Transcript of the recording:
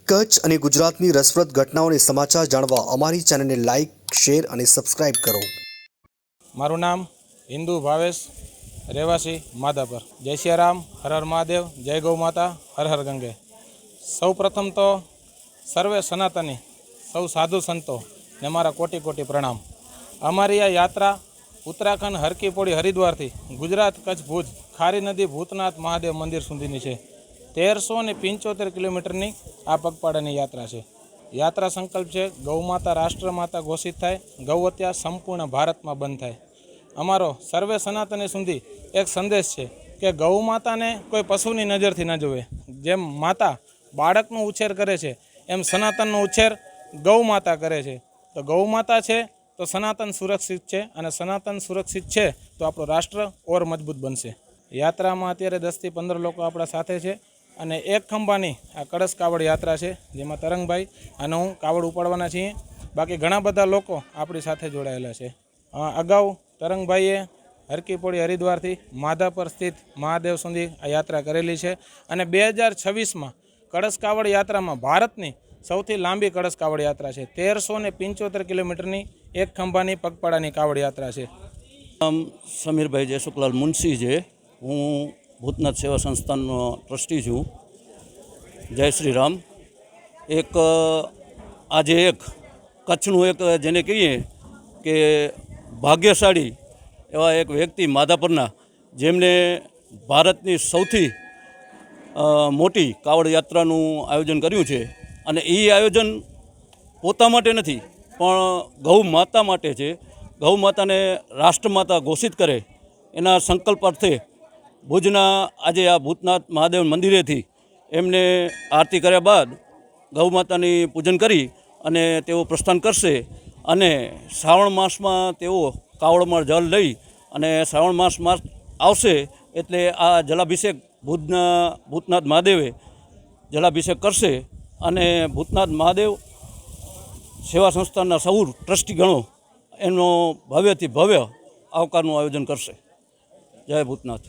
કચ્છ અને ગુજરાતની રસપ્રદ ઘટનાઓને સમાચાર જાણવા અમારી ચેનલને લાઇક, શેર અને સબસ્ક્રાઇબ કરો. મારું નામ હિન્દુ ભાવેશ, રહેવાસી માધાપર. જય સિયારામ, હર હર મહાદેવ, જય ગૌ માતા, હર હર ગંગે. સૌ પ્રથમ તો સર્વે સનાતની, સૌ સાધુ સંતો ને મારા કોટી કોટી પ્રણામ. અમારી આ યાત્રા ઉત્તરાખંડ હરકી પોળી હરિદ્વારથી ગુજરાત કચ્છ ભુજ ખારી નદી ભૂતનાથ મહાદેવ મંદિર સુધીની છે. 1375 કિલોમીટરની આ પગપાળાની યાત્રા છે. યાત્રા સંકલ્પ છે ગૌમાતા રાષ્ટ્રમાતા ઘોષિત થાય, ગૌહત્યા સંપૂર્ણ ભારતમાં બંધ થાય. અમારો સર્વે સનાતની સુધી એક સંદેશ છે કે ગૌમાતાને કોઈ પશુની નજરથી ન જોવે. જેમ માતા બાળકનો ઉછેર કરે છે એમ સનાતનનો ઉછેર ગૌમાતા કરે છે. તો ગૌમાતા છે તો સનાતન સુરક્ષિત છે, અને સનાતન સુરક્ષિત છે તો આપણું રાષ્ટ્ર ઓર મજબૂત બનશે. યાત્રામાં અત્યારે 10 થી 15 લોકો આપણા સાથે છે, અને એક ખંભાની આ કળશ કાવડ યાત્રા છે, જેમાં તરંગભાઈ અને હું કાવડ ઉપાડવાના છીએ. બાકી ઘણા બધા લોકો આપણી સાથે જોડાયેલા છે. અગાઉ તરંગભાઈએ હરકી પોળી હરિદ્વારથી માધાપર સ્થિત મહાદેવ સુધી આ યાત્રા કરેલી છે, અને 2026માં કળશ કાવડ યાત્રામાં ભારતની સૌથી લાંબી કળશ કાવડ યાત્રા છે. 1375 કિલોમીટરની એક ખંભાની પગપાળાની કાવડ યાત્રા છે. નામ સમીરભાઈ જયસુખલાલ મુનશી છે. હું ભૂતનાથ સેવા સંસ્થાનનો ટ્રસ્ટી છું. જય શ્રી રામ. આજે કચ્છનું જેને કહીએ કે ભાગ્યશાળી એવા એક વ્યક્તિ માધાપરના, જેમને ભારતની સૌથી મોટી કાવડ યાત્રાનું આયોજન કર્યું છે. અને એ આયોજન પોતા માટે નથી, પણ ગૌ માતા માટે છે. ગૌ માતાને રાષ્ટ્રમાતા ઘોષિત કરે એના સંકલ્પ અર્થે ભુજના આજે આ ભૂતનાથ મહાદેવ મંદિરેથી એમને આરતી કર્યા બાદ ગૌ માતાની પૂજન કરી અને તેઓ પ્રસ્થાન કરશે. અને શ્રાવણ માસમાં તેઓ કાવડમાં જલ લઈ અને શ્રાવણ માસ આવશે એટલે આ જલાભિષેક ભૂતનાથ મહાદેવે જલાભિષેક કરશે. અને ભૂતનાથ મહાદેવ સેવા સંસ્થાના સૌ ટ્રસ્ટીગણો એનો ભવ્યથી ભવ્ય આવકારનું આયોજન કરશે. જય ભૂતનાથ.